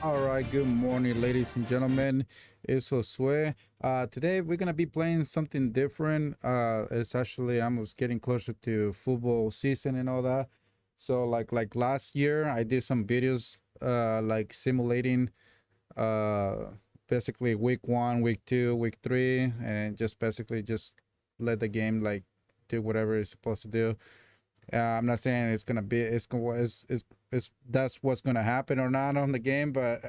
All right, good morning, ladies and gentlemen. It's Josue. Today we're gonna be playing something different. It's actually almost getting closer to football season and all that. So like last year, I did some videos like simulating uh basically week one, week two, week three, and just basically just let the game like do whatever it's supposed to do. I'm not saying it's gonna be it's that's what's gonna happen or not on the game, but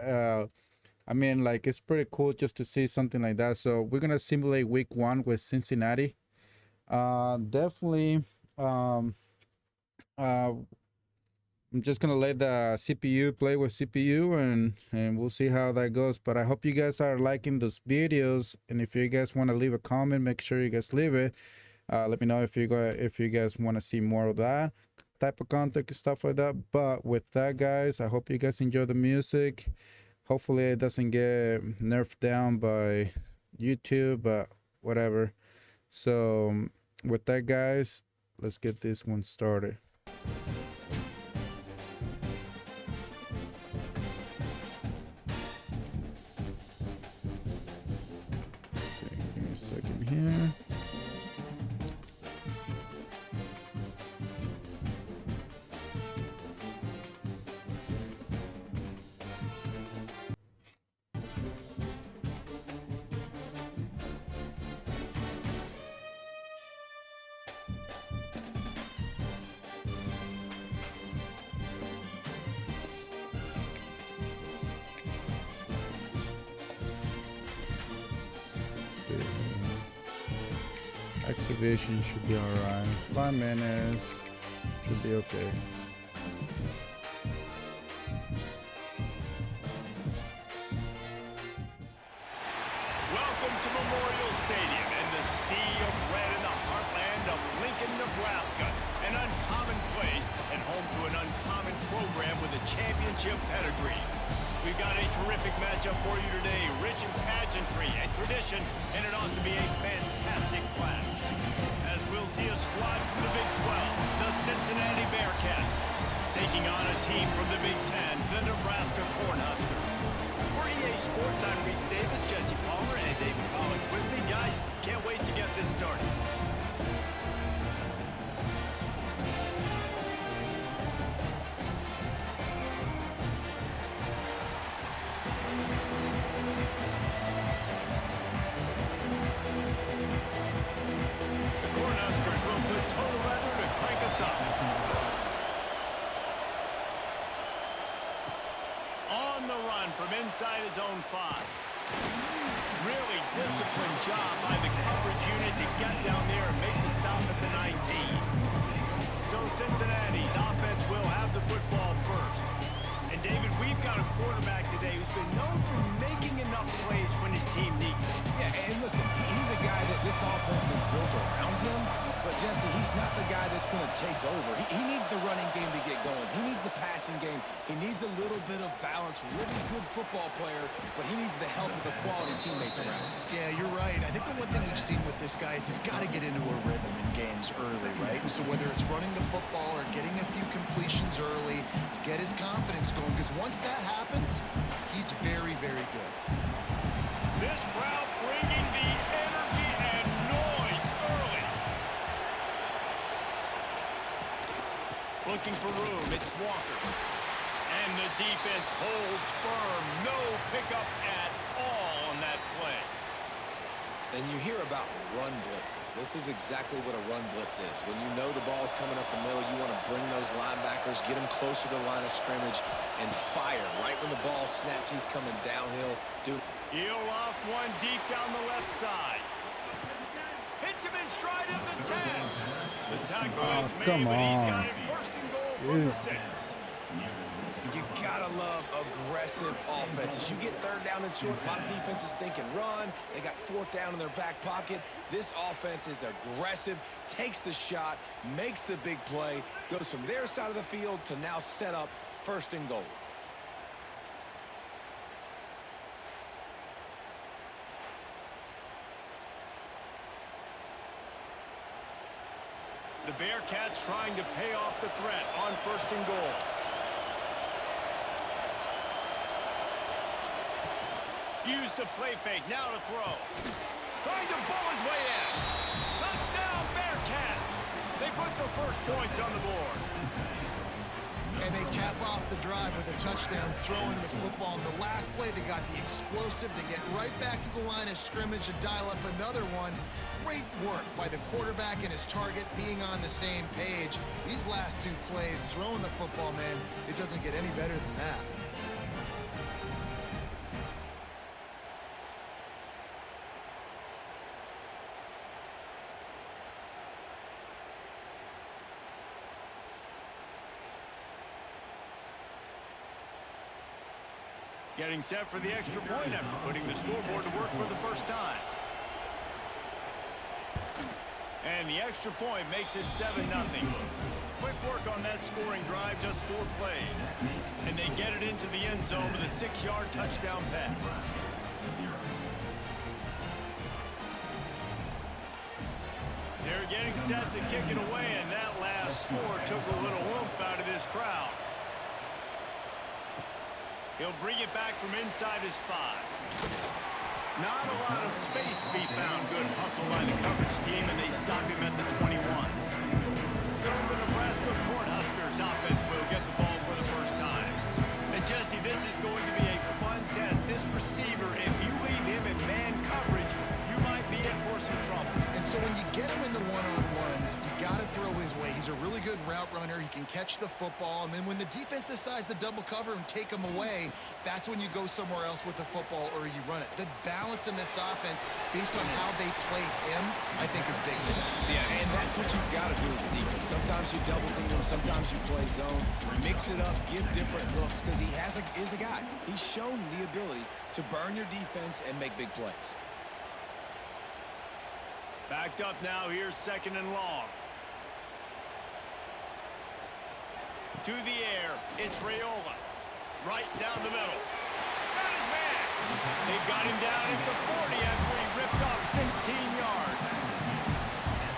I mean like it's pretty cool just to see something like that. So we're gonna simulate week one with Cincinnati. Definitely. Um, uh, I'm just gonna let the CPU play with CPU and we'll see how that goes. But I hope you guys are liking those videos, and if you guys want to leave a comment, make sure you guys leave it. Let me know if you guys want to see more of that type of content and stuff like that. But with that, guys, I hope you guys enjoy the music. Hopefully, it doesn't get nerfed down by YouTube, but whatever. So, with that, guys, let's get this one started. Okay, give me a second here. Let's see. Activation should be alright. 5 minutes should be okay. Welcome to Memorial Stadium and the sea of red in the heartland of Lincoln, Nebraska. An uncommon place and home to an uncommon program with a championship pedigree. We've got a terrific matchup for you today, rich in pageantry and tradition, and it ought to be a fantastic clash. As we'll see a squad from the Big 12, the Cincinnati Bearcats, taking on a team from the Big 10, the Nebraska Cornhuskers. For EA Sports, I'm Reese Davis, Jesse Palmer, and David Pollock with me. Guys, can't wait to get this started. The Cornhuskers will put total leather to crank us up. On the run from inside his own 5. Really disciplined job by the coverage unit to get down there and make the stop at the 19. So Cincinnati's offense will have the football first. And David, we've got a quarterback today who's been known for making enough plays when his team needs it. Yeah, and listen, he's a guy that this offense is built around him, but Jesse, he's not the guy that's going to take over. He needs the running game to get going. He needs the passing game. He needs a little bit of balance. Really good football player, but he needs the help of the quality teammates around him. Yeah, you're right. I think the one thing we've seen with this guy is he's got to get into a rhythm in games early, right? And so whether it's running the football or getting a few completions early to get his confidence going, because once that happens, he's very, very good. This crowd bringing the energy and noise early. Looking for room, it's Walker. And the defense holds firm. No pickup at all on that play. And you hear about run blitzes. This is exactly what a run blitz is. When you know the ball's coming up the middle, you want to bring those linebackers, get them closer to the line of scrimmage, and fire. Right when the ball snapped, he's coming downhill. He'll loft one deep down the left side. Hits him in stride of the 10. The tackle is made, come but he's on. got it first and goal from the 6. You gotta love aggressive offenses. You get third down and short, a lot of defenses thinking run. They got fourth down in their back pocket. This offense is aggressive, takes the shot, makes the big play, goes from their side of the field to now set up first and goal. The Bearcats trying to pay off the threat on first and goal. Use the play fake, now to throw. Trying to bowl his way in. Touchdown, Bearcats. They put the first points on the board. And they cap off the drive with a touchdown throwing the football. In the last play, they got the explosive to get right back to the line of scrimmage and dial up another one. Great work by the quarterback and his target being on the same page. These last two plays, throwing the football, man, it doesn't get any better than that. Getting set for the extra point after putting the scoreboard to work for the first time. And the extra point makes it 7-0. Quick work on that scoring drive, just 4 plays. And they get it into the end zone with a 6-yard touchdown pass. They're getting set to kick it away, and that last score took a little oomph out of this crowd. He'll bring it back from inside his 5. Not a lot of space to be found. Good hustle by the coverage team, and they stop him at the 21. So the Nebraska Cornhuskers offense will get the ball for the first time. And Jesse, this is going to be a fun test. This receiver, if you leave him in man coverage, you might be in for some trouble. And so when you get him in the one-on-ones, you got to throw his way. He's a really good route runner. He can catch the football. And then when the defense decides to double cover and take him away, that's when you go somewhere else with the football or you run it. The balance in this offense, based on how they play him, I think is big today. Yeah, and that's what you got to do as a defense. Sometimes you double team him, sometimes you play zone. Mix it up, give different looks, because he is a guy. He's shown the ability to burn your defense and make big plays. Backed up now, here's 2nd and long. To the air, it's Raiola. Right down the middle. Got his man. They've got him down at the 40 after he ripped off 15 yards.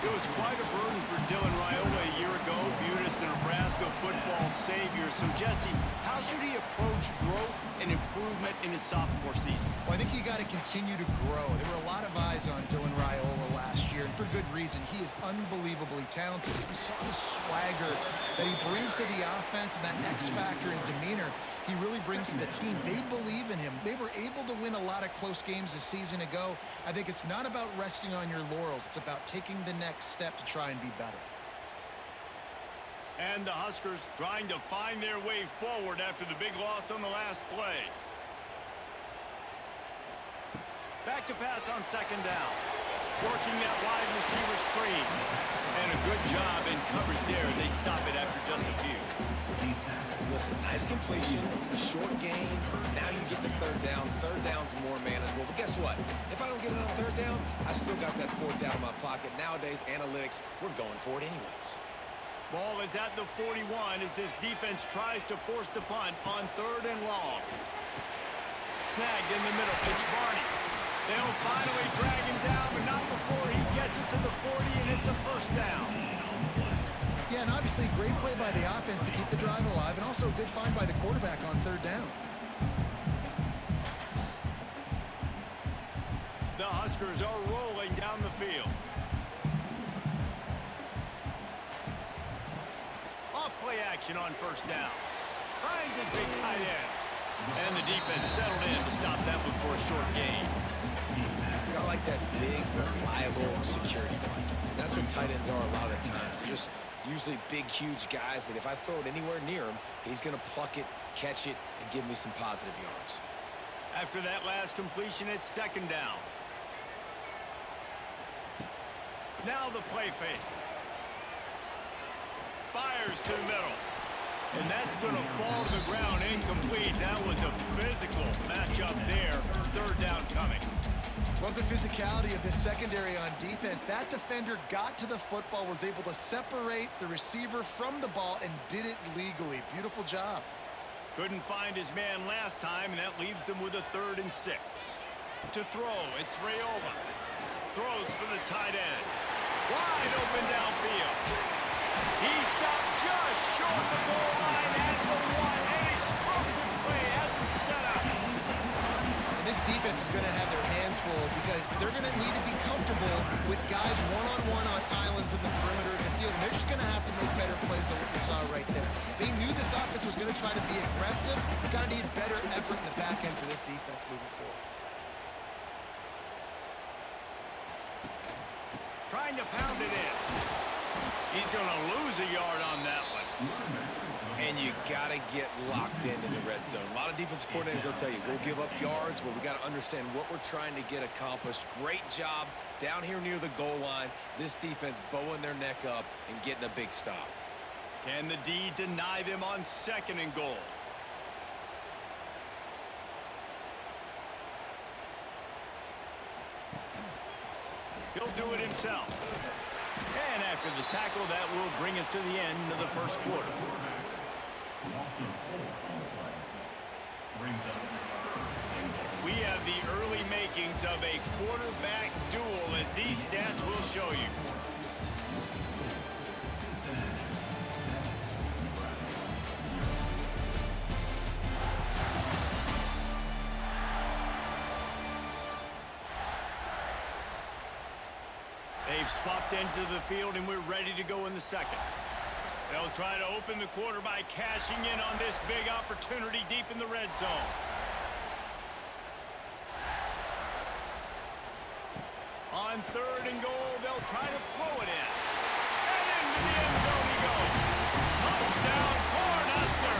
It was quite a burden for Dylan Raiola a year ago, viewed as the Nebraska football savior. So, Jesse, how should he approach growth and improvement in his sophomore season? Well, I think you got to continue to grow. There were a lot of eyes on Dylan Raiola last year, and for good reason. He is unbelievably talented. You saw the swagger that he brings to the offense and that X factor and demeanor he really brings to the team. They believe in him. They were able to win a lot of close games a season ago. I think it's not about resting on your laurels. It's about taking the next step to try and be better. And the Huskers trying to find their way forward after the big loss on the last play. Back to pass on 2nd down. Working that wide receiver screen. And a good job in coverage there. They stop it after just a few. Listen, nice completion, a short gain. Now you get to 3rd down. 3rd down's more manageable. But guess what? If I don't get it on 3rd down, I still got that 4th down in my pocket. Nowadays, analytics, we're going for it anyways. Ball is at the 41 as this defense tries to force the punt on 3rd and long. Snagged in the middle. It's Barney. They'll finally drag him down, but not before he gets it to the 40, and it's a 1st down. Yeah, and obviously great play by the offense to keep the drive alive, and also a good find by the quarterback on 3rd down. The Huskers are rolling down the field. Off play action on 1st down. Finds his big tight end. And the defense settled in to stop that one for a short gain. I like that big, reliable security blanket. And that's what tight ends are a lot of the times. They're just usually big, huge guys that if I throw it anywhere near him, he's going to pluck it, catch it, and give me some positive yards. After that last completion, it's 2nd down. Now the play fake. Fires to the middle. And that's going to fall to the ground incomplete. That was a physical matchup there. 3rd down coming. Love the physicality of this secondary on defense. That defender got to the football, was able to separate the receiver from the ball, and did it legally. Beautiful job. Couldn't find his man last time, and that leaves him with a 3rd and 6. To throw, it's Raiola. Throws for the tight end. Wide open downfield. He stopped just short of the goal line at the 1. An explosive play has him set up. And this defense is they're going to need to be comfortable with guys one-on-one on islands in the perimeter of the field. And they're just going to have to make better plays than what we saw right there. They knew this offense was going to try to be aggressive. Got to need better effort in the back end for this defense moving forward. Trying to pound it in. He's going to lose a yard on that one. And you got to get locked in the red zone. A lot of defense coordinators, they'll tell you, we'll give up yards, but we got to understand what we're trying to get accomplished. Great job down here near the goal line. This defense bowing their neck up and getting a big stop. Can the D deny them on 2nd and goal? He'll do it himself. And after the tackle, that will bring us to the end of the first quarter. We have the early makings of a quarterback duel, as these stats will show you. They've swapped ends of the field, and we're ready to go in the second. They'll try to open the quarter by cashing in on this big opportunity deep in the red zone. On 3rd and goal, they'll try to throw it in. And into the end zone he goes. Touchdown, Cornhusker!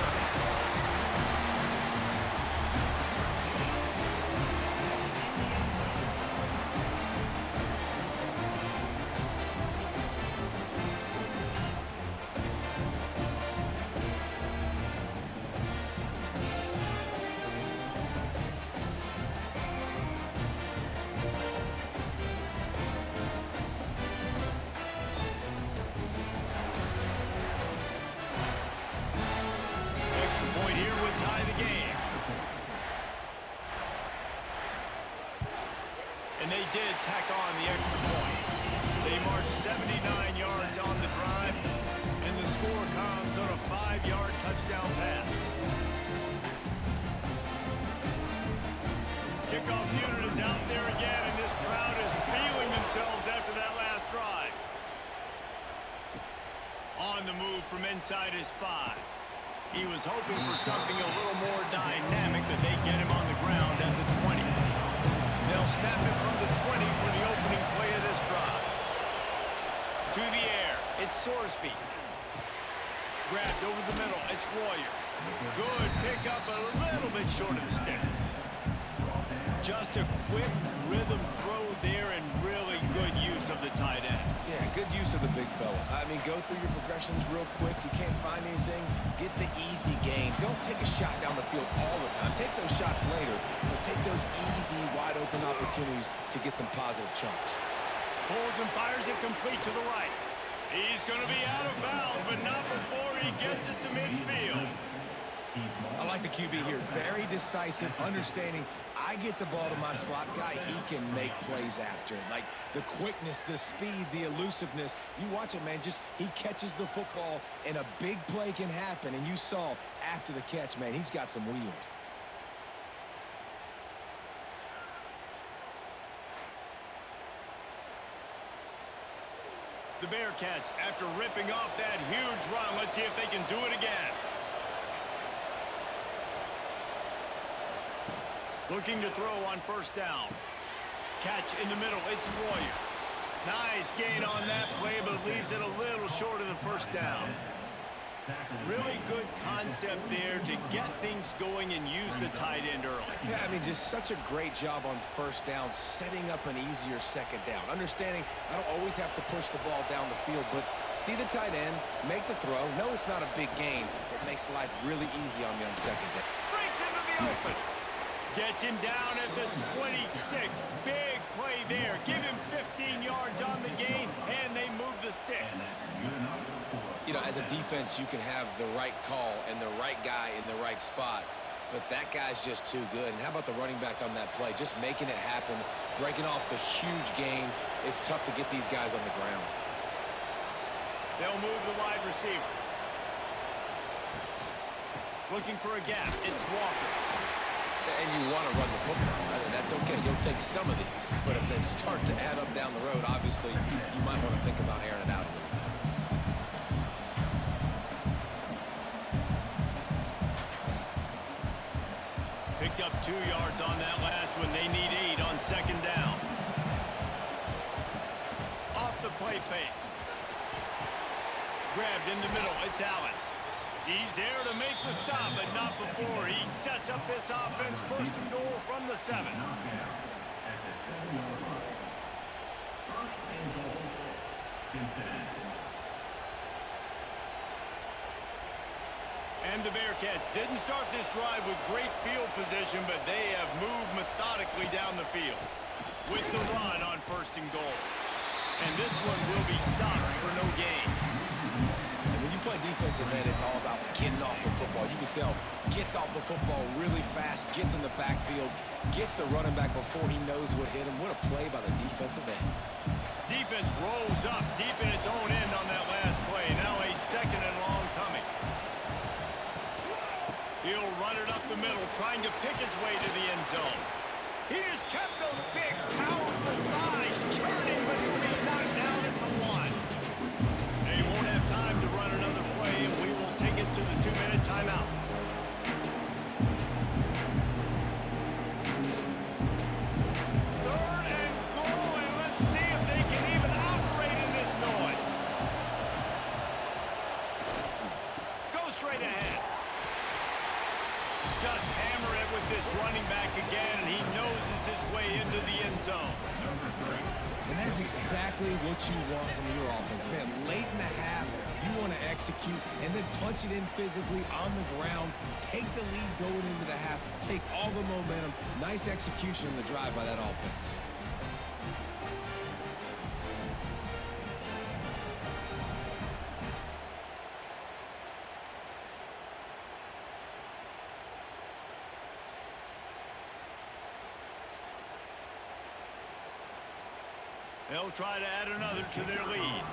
They did tack on the extra point. They marched 79 yards on the drive, and the score comes on a 5-yard touchdown pass. Kickoff unit is out there again, and this crowd is feeling themselves after that last drive. On the move from inside his 5. He was hoping for something a little more dynamic, but they get him on the ground at the 20. They'll snap it from the 20 for the opening play of this drive. To the air, it's Sorsby. Grabbed over the middle, it's Royer. Good pickup, a little bit short of the sticks. Just a quick rhythm throw there and really good use of the tight end. Yeah, good use of the big fella. I mean, go through your progressions real quick. You can't find anything, get the easy gain. Don't take a shot down the field all the time. Take those shots later, but take those easy, wide-open opportunities to get some positive chunks. Pulls and fires it complete to the right. He's going to be out of bounds, but not before he gets it to midfield. I like the QB here. Very decisive, understanding I get the ball to my slot guy, he can make plays after it. Like the quickness, the speed, the elusiveness. You watch it, man, just he catches the football and a big play can happen. And you saw after the catch, man, he's got some wheels. The Bearcats, after ripping off that huge run, let's see if they can do it again. Looking to throw on 1st down. Catch in the middle, it's Royer. Nice gain on that play, but leaves it a little short of the 1st down. Really good concept there to get things going and use the tight end early. Yeah, I mean, just such a great job on 1st down, setting up an easier 2nd down. Understanding I don't always have to push the ball down the field, but see the tight end, make the throw. No, it's not a big gain. It makes life really easy on me on 2nd down. Breaks into the open. Gets him down at the 26. Big play there. Give him 15 yards on the gain, and they move the sticks. You know, as a defense, you can have the right call and the right guy in the right spot, but that guy's just too good. And how about the running back on that play? Just making it happen, breaking off the huge gain. It's tough to get these guys on the ground. They'll move the wide receiver. Looking for a gap. It's Walker. And you want to run the football. That's okay. You'll take some of these. But if they start to add up down the road, obviously, you might want to think about airing it out a little bit. Picked up 2 yards on that last one. They need 8 on second down. Off the play fake. Grabbed in the middle. It's Allen. He's there to make the stop, but not before. He sets up this offense first and goal from the 7. And the Bearcats didn't start this drive with great field position, but they have moved methodically down the field with the run on first and goal. And this one will be stopped for no gain. And when you play defensive end, it's all about getting off the football. You can tell, gets off the football really fast, gets in the backfield, gets the running back before he knows what hit him. What a play by the defensive end. Defense rolls up deep in its own end on that last play. Now a second and long coming. He'll run it up the middle, trying to pick its way to the end zone. He just kept those big, powerful thighs churning, but he'll be knocked down at the 1. They won't have time to run another play, and we will take it to the 2-minute timeout. Third and goal, and let's see if they can even operate in this noise. Go straight ahead. Just hammer it with this running back again, and he noses his way into the end zone. And that's exactly what you want from your offense, man. Late in the half, you want to execute and then punch it in physically on the ground. Take the lead going into the half. Take all the momentum. Nice execution in the drive by that offense. They'll try to add another to their lead.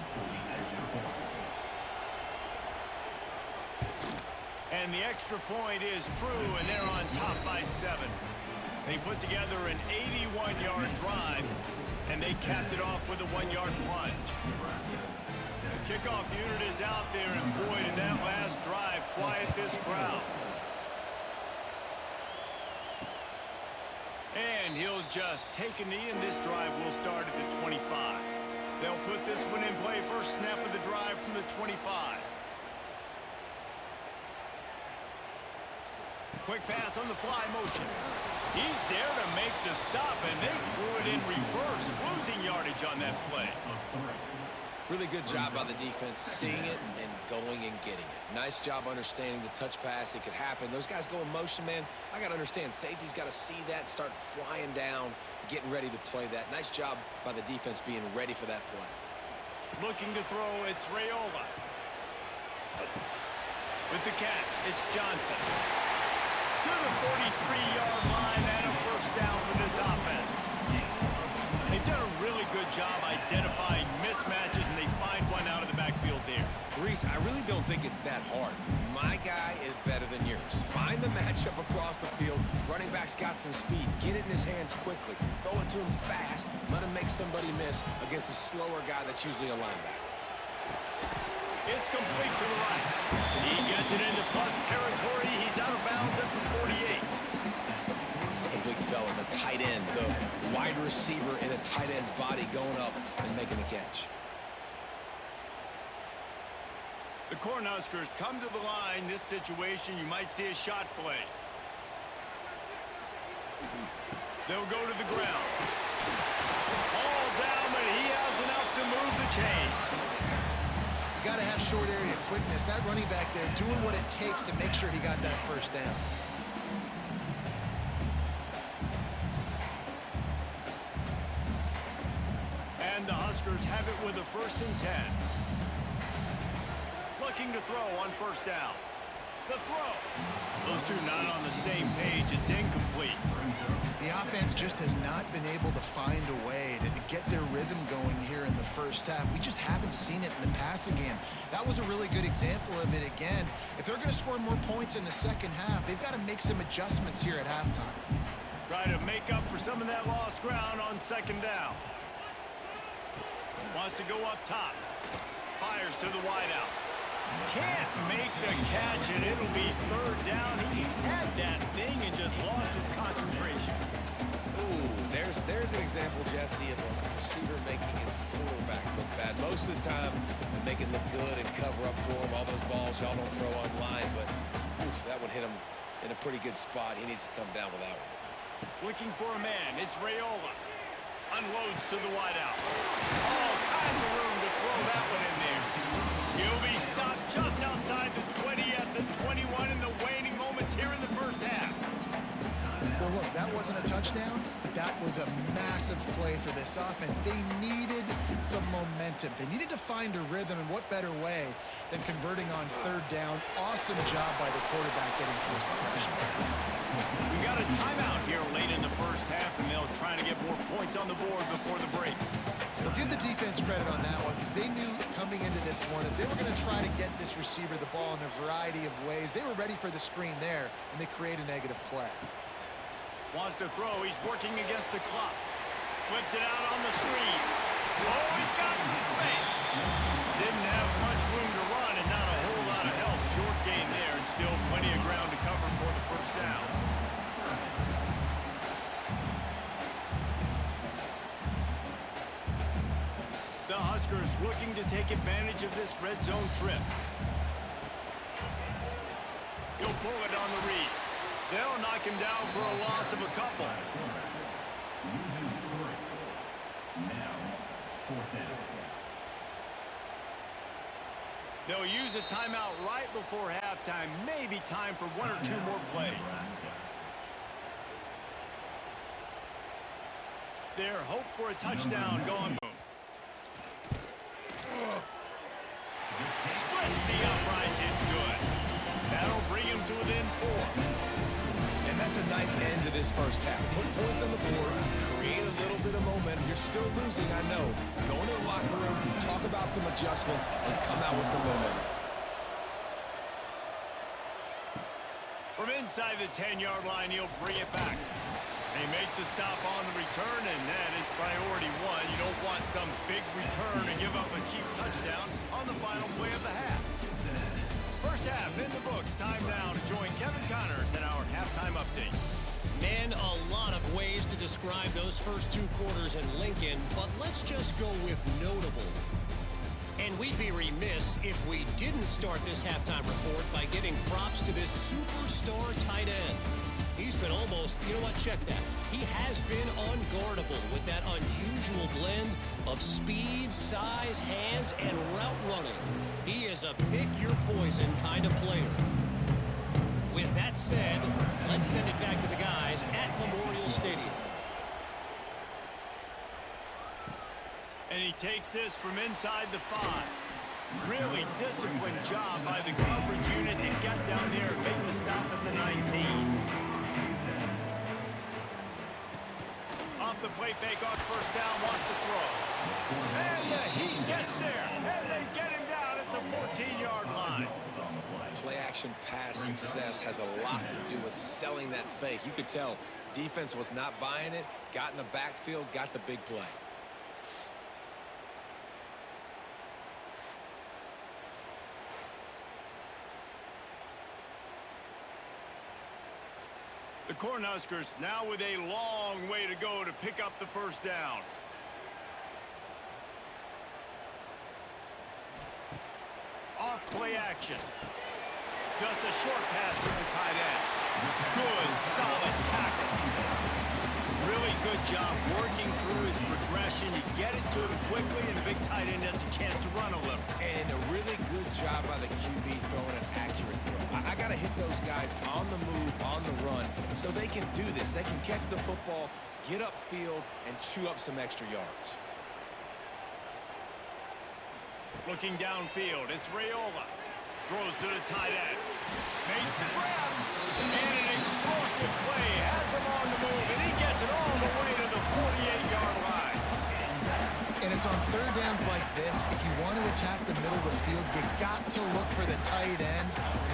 And the extra point is true, and they're on top by 7. They put together an 81-yard drive, and they capped it off with a 1-yard plunge. The kickoff unit is out there, and boy, did that last drive quiet this crowd. And he'll just take a knee, and this drive will start at the 25. They'll put this one in play first snap of the drive from the 25. Quick pass on the fly motion. He's there to make the stop, and they threw it in reverse, losing yardage on that play. Really good job by the defense, seeing it and going and getting it. Nice job understanding the touch pass. It could happen. Those guys go in motion, man. I got to understand, safety's got to see that, start flying down, getting ready to play that. Nice job by the defense being ready for that play. Looking to throw, it's Raiola. With the catch, it's Johnson. To the 43-yard line and a first down for this offense. They've done a really good job identifying mismatches, and they find one out of the backfield there. Reese, I really don't think it's that hard. My guy is better than yours. Find the matchup across the field. Running back's got some speed. Get it in his hands quickly. Throw it to him fast. Let him make somebody miss against a slower guy that's usually a linebacker. It's complete to the right. He gets it into plus territory. He's out of bounds at the 48. The big fella, the tight end, the wide receiver in a tight end's body going up and making the catch. The Cornhuskers come to the line. This situation, you might see a shot play. They'll go to the ground. All down, but he has enough to move the chains. You got to have short area quickness. That running back there doing what it takes to make sure he got that first down. And the Huskers have it with a 1st and 10. Looking to throw on first down. The throw. Those two not on the same page. It's incomplete. The offense just has not been able to find a way to get their rhythm going here in the first half. We just haven't seen it in the passing game. That was a really good example of it again. If they're going to score more points in the second half, they've got to make some adjustments here at halftime. Try to make up for some of that lost ground on second down. Wants to go up top. Fires to the wideout. Can't make the catch, and it'll be third down. He had that thing and just lost his concentration. Ooh, there's an example, Jesse, of a receiver making his quarterback look bad. Most of the time, they make it look good and cover up for him. All those balls y'all don't throw online, but oof, that one hit him in a pretty good spot. He needs to come down with that one. Looking for a man. It's Raiola. Unloads to the wideout. All kinds of room to throw that one in there. He'll be stopped just outside the 20 at the 21 in the waning moments here in the first half. Well, look, that wasn't a touchdown, but that was a massive play for this offense. They needed some momentum. They needed to find a rhythm, and what better way than converting on third down. Awesome job by the quarterback getting to his progression. We got a timeout here late in the first half, and they'll try to get more points on the board before the break. We'll give the defense credit on that one because they knew coming into this one that they were going to try to get this receiver the ball in a variety of ways. They were ready for the screen there, and they create a negative play. Wants to throw. He's working against the clock. Flips it out on the screen. Oh, he's got some space. Didn't have much room to run and not a whole lot of help. Short gain there and still plenty of ground to cover for the first down. The Huskers looking to take advantage of this red zone trip. He'll pull it on the read. They'll knock him down for a loss of a couple. They'll use a timeout right before halftime. Maybe time for one or two more plays. Their hope for a touchdown gone. Splits the uprights. It's good. That'll bring him to within 4. And that's a nice end to this first half. Put points on the board, create a little bit of momentum. You're still losing, I know. Go into the locker room, talk about some adjustments, and come out with some momentum. From inside the 10-yard line, he'll bring it back. They make the stop on the return, and that is priority one. You don't want some big return and give up a cheap touchdown on the final play of the half. First half in the books. Time now to join Kevin Connors in our halftime update. Man, a lot of ways to describe those first two quarters in Lincoln, but let's just go with notable. And we'd be remiss if we didn't start this halftime report by giving props to this superstar tight end. He's been almost, you know what, check that. He has been unguardable with that unusual blend of speed, size, hands, and route running. He is a pick-your-poison kind of player. With that said, let's send it back to the guys at Memorial Stadium. And he takes this from inside the 5. Really disciplined job by the coverage unit to get down there and make the stop at the 19. Off the play fake on first down, wants to throw. And he gets there, and they get him down at the 14-yard line. Play-action pass success has a lot to do with selling that fake. You could tell defense was not buying it, got in the backfield, got the big play. The Cornhuskers now with a long way to go to pick up the first down. Off play action. Just a short pass to the tight end. Good, solid tackle. Really good job working through his progression. You get it to him quickly, and the big tight end has a chance to run a little. And a really good job by the QB throwing an accurate throw. I got to hit those guys on the move, on the run, so they can do this. They can catch the football, get upfield, and chew up some extra yards. Looking downfield, it's Raiola. Throws to the tight end. Made And it's on third downs like this. If you want to attack the middle of the field, you got to look for the tight end.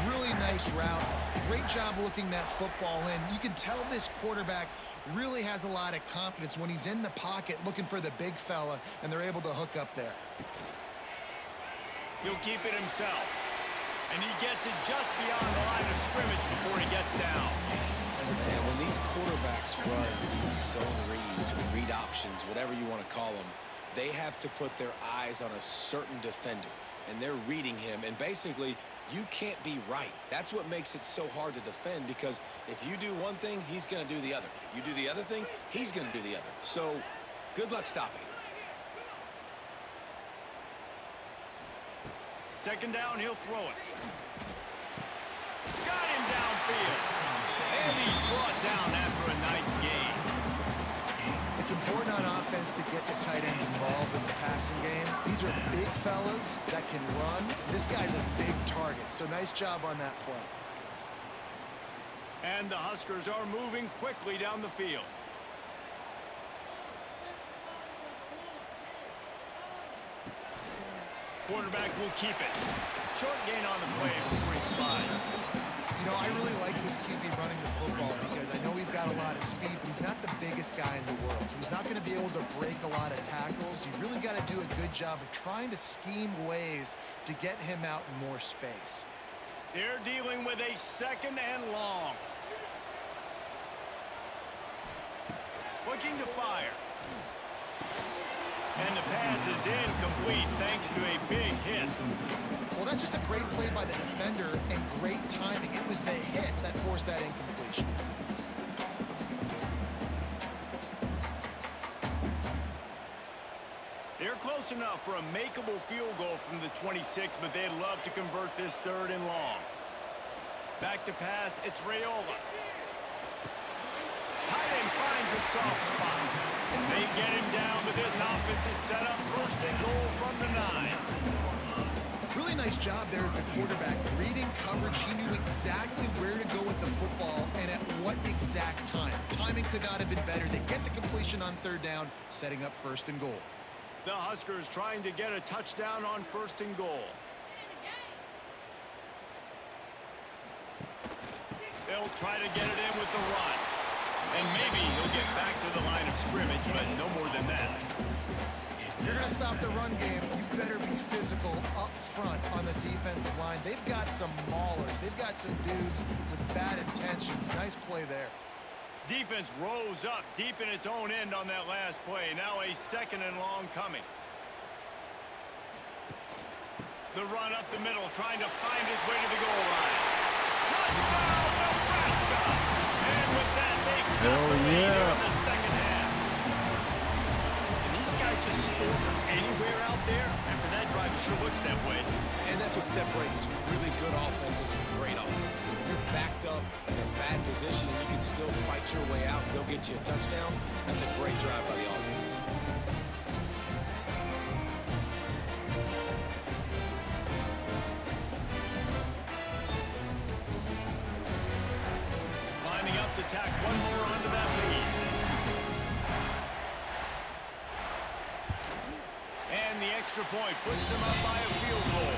Really nice route. Great job looking that football in. You can tell this quarterback really has a lot of confidence when he's in the pocket looking for the big fella, and they're able to hook up there. He'll keep it himself. And he gets it just beyond the line of scrimmage before he gets down. And when these quarterbacks run these zone reads or read options, whatever you want to call them, they have to put their eyes on a certain defender, and they're reading him. And basically, you can't be right. That's what makes it so hard to defend, because if you do one thing, he's going to do the other. You do the other thing, he's going to do the other. So good luck stopping him. Second down, he'll throw it. Got him downfield. And he's brought down after a nice gain. It's important on offense to get the tight ends involved in the passing game. These are big fellas that can run. This guy's a big target, so nice job on that play. And the Huskers are moving quickly down the field. Quarterback will keep it. Short gain on the play before he slides. You know, I really like this QB running the football because I know he's got a lot of speed, but he's not the biggest guy in the world. So he's not going to be able to break a lot of tackles. You really got to do a good job of trying to scheme ways to get him out in more space. They're dealing with a second and long. Looking to fire. And the pass is incomplete thanks to a big hit. Well, that's just a great play by the defender and great timing. It was the hit that forced that incompletion. They're close enough for a makeable field goal from the 26, but they'd love to convert this third and long. Back to pass, it's Raiola. Tight end finds a soft spot. And they get him down, but this offense is set up first and goal from the 9. Really nice job there of the quarterback. Reading coverage, he knew exactly where to go with the football and at what exact time. Timing could not have been better. They get the completion on third down, setting up first and goal. The Huskers trying to get a touchdown on first and goal. They'll try to get it in with the run. And maybe he'll get back to the line of scrimmage, but no more than that. You're going to stop the run game, you better be physical up front on the defensive line. They've got some maulers. They've got some dudes with bad intentions. Nice play there. Defense rose up deep in its own end on that last play. Now a second and long coming. The run up the middle, trying to find his way to the goal line. Touchdown, Nebraska! And with that, they got the lead in the second half. And these guys just score from anywhere out there. After that drive, it sure looks that way. And that's what separates really good offenses from great offenses. When you're backed up in a bad position and you can still fight your way out and they'll get you a touchdown, that's a great drive by the offense. Lining up to tack one more onto that lead. And the extra point puts them up by a field goal.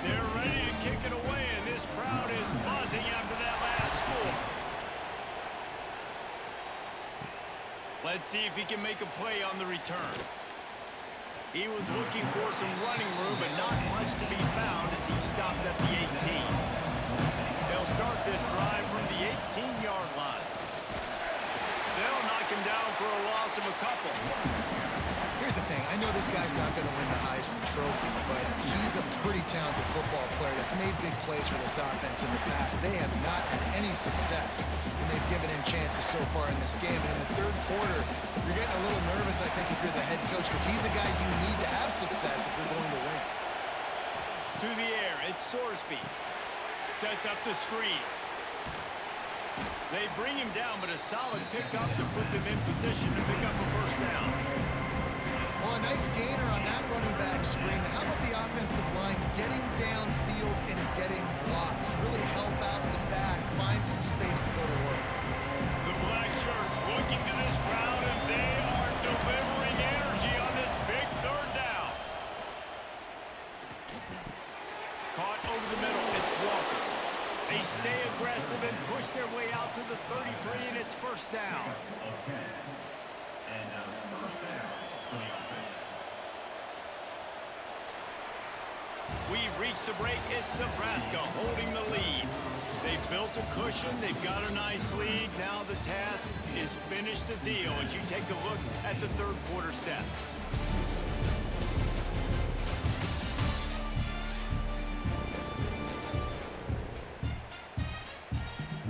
They're ready to kick it away, and this crowd is buzzing after that last score. Let's see if he can make a play on the return. He was looking for some running room, but not much to be found as he stopped at the 18. They'll start this drive from the 18-yard line. They'll knock him down for a loss of a couple. Here's the thing. I know this guy's not going to win the Heisman Trophy, but he's a pretty talented football player that's made big plays for this offense in the past. They have not had any success, and they've given him chances so far in this game. And in the third quarter, you're getting a little nervous, I think, if you're the head coach, because he's a guy you need to have success if you're going to win. To the air, it's Sorsby. Sets up the screen. They bring him down, but a solid pickup to put them in position to pick up a first down. Well, a nice gainer on that running back screen. How about the offensive line getting downfield and getting blocks to really help out the back We've reached the break. It's Nebraska holding the lead. They've built a cushion. They've got a nice lead. Now the task is finish the deal as you take a look at the third quarter stats.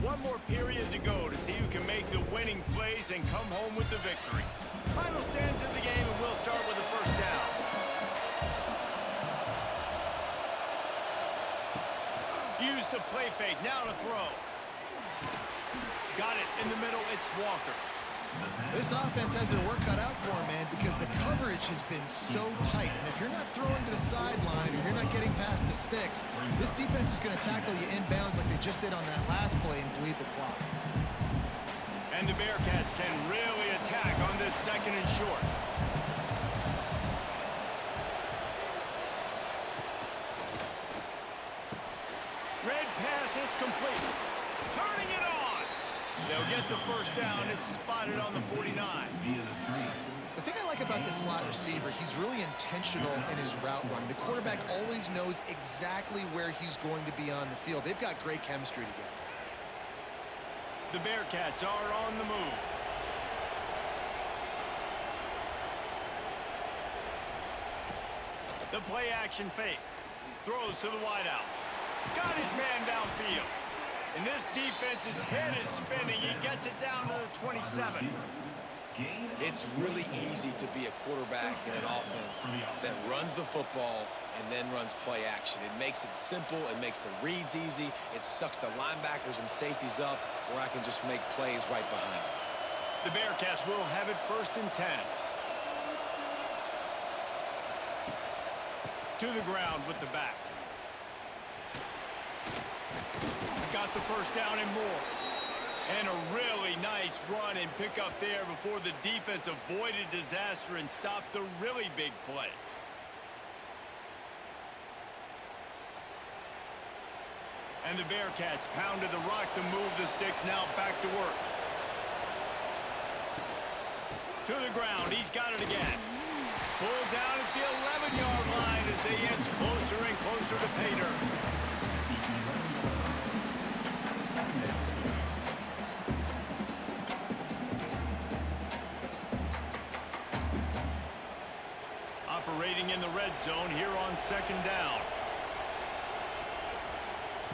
One more period to go to see who can make the winning plays and come home with the victory. Final stands of the game, and we'll start with the first down. Use the play fake. Now to throw. Got it in the middle. It's Walker. This offense has their work cut out for them, man, because the coverage has been so tight. And if you're not throwing to the sideline or you're not getting past the sticks, this defense is going to tackle you inbounds like they just did on that last play and bleed the clock. And the Bearcats can really attack on this second and short. Red pass, it's complete. Turning it on. They'll get the first down. It's spotted on the 49. The thing I like about this slot receiver, he's really intentional in his route running. The quarterback always knows exactly where he's going to be on the field. They've got great chemistry together. The Bearcats are on the move. The play action fake. Throws to the wideout. Got his man downfield. And this defense's head is spinning. He gets it down to the 27. It's really easy to be a quarterback in an offense that runs the football and then runs play action. It makes it simple. It makes the reads easy. It sucks the linebackers and safeties up where I can just make plays right behind them. The Bearcats will have it 1st and 10. To the ground with the back. Got the first down and more. And a really nice run and pick up there before the defense avoided disaster and stopped the really big play. And the Bearcats pounded the rock to move the sticks. Now back to work. To the ground. He's got it again. Pulled down at the 11-yard line as they inch closer and closer to pay dirt. Operating in the red zone here on 2nd down.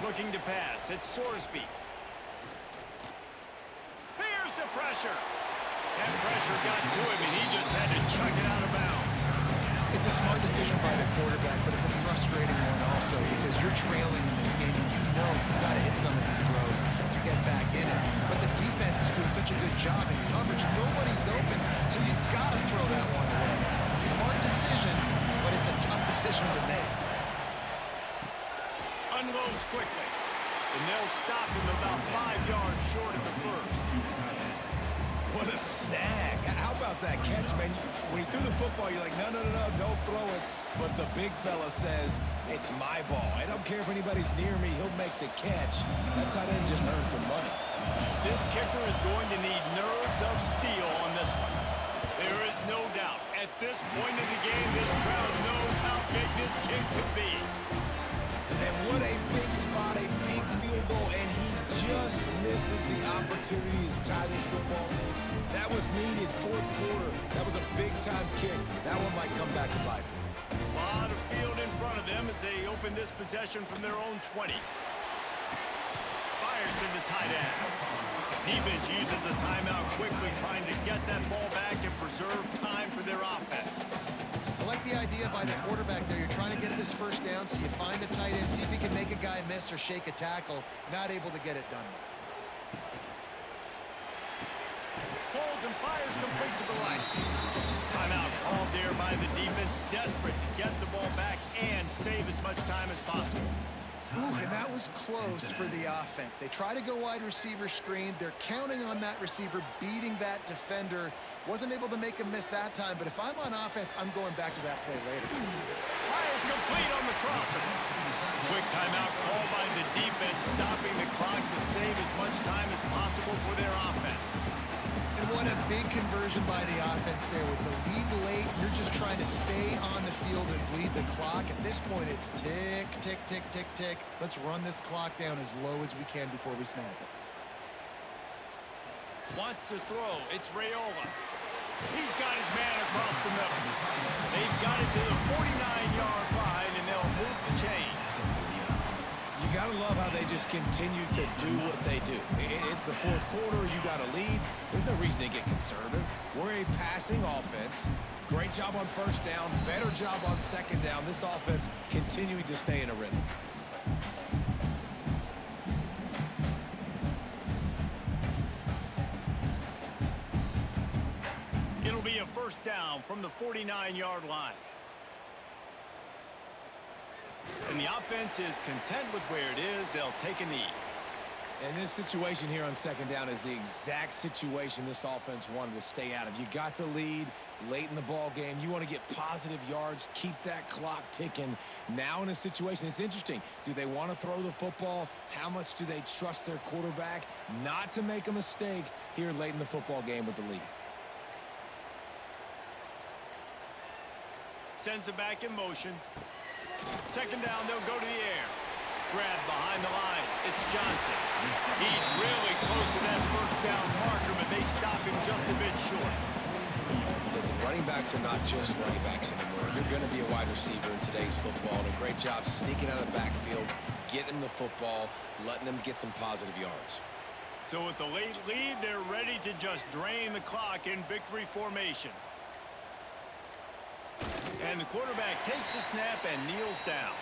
Looking to pass. It's Sorsby. Here's the pressure. And pressure got to him, and he just had to chuck it out of bounds. It's a smart decision by the quarterback, but it's a frustrating one also because you're trailing in this game and you know you've got to hit some of these throws to get back in it. But the defense is doing such a good job in coverage. Nobody's open, so you've got to throw that one away. Smart decision, but it's a tough decision to make. Unloads quickly, and they'll stop him about 5 yards short of the first. What a snag. How about that catch, man? When he threw the football, you're like, no, don't throw it. But the big fella says, it's my ball. I don't care if anybody's near me. He'll make the catch. That tight end just earned some money. This kicker is going to need nerves of steel on this one. There is no doubt. At this point in the game, this crowd knows how big this kick could be. And what a big spot, a big field goal, and he just misses the opportunity to tie this football. That was needed, 4th quarter. That was a big-time kick. That one might come back to bite him. A lot of field in front of them as they open this possession from their own 20. Fires to the tight end. Defense uses a timeout quickly, trying to get that ball back and preserve time for their offense. I like the idea by the quarterback there. You're trying to get this first down, so you find the tight end, see if he can make a guy miss or shake a tackle. Not able to get it done. Holds and fires complete to the right. Timeout called there by the defense, desperate to get the ball back and save as much time as possible. Ooh, and that was close for the offense. They try to go wide receiver screen. They're counting on that receiver beating that defender. Wasn't able to make a miss that time, but if I'm on offense, I'm going back to that play later. Fires complete on the crosser. Quick timeout called by the defense, stopping the clock to save as much time as possible for their offense. And what a big conversion by the offense there with the lead late. You're just trying to stay on the field and bleed the clock. At this point, it's tick, tick, tick, tick, tick. Let's run this clock down as low as we can before we snap it. Wants to throw. It's Raiola. He's got his man across the middle. They've got it to the 49-yard line, and they'll move the chains. You got to love how they just continue to do what they do. It's the fourth quarter. You got a lead. There's no reason to get conservative. We're a passing offense. Great job on first down. Better job on second down. This offense continuing to stay in a rhythm. It'll be a first down from the 49-yard line. And the offense is content with where it is. They'll take a knee. And this situation here on second down is the exact situation this offense wanted to stay out of. You got the lead late in the ball game. You want to get positive yards, keep that clock ticking. Now in a situation, it's interesting. Do they want to throw the football? How much do they trust their quarterback not to make a mistake here late in the football game with the lead? Sends it back in motion. Second down, they'll go to the air. Grab behind the line. It's Johnson. He's really close to that first down marker, but they stop him just a bit short. Listen, running backs are not just running backs anymore. You're going to be a wide receiver in today's football. And a great job sneaking out of the backfield, getting the football, letting them get some positive yards. So with the late lead, they're ready to just drain the clock in victory formation. And the quarterback takes the snap and kneels down.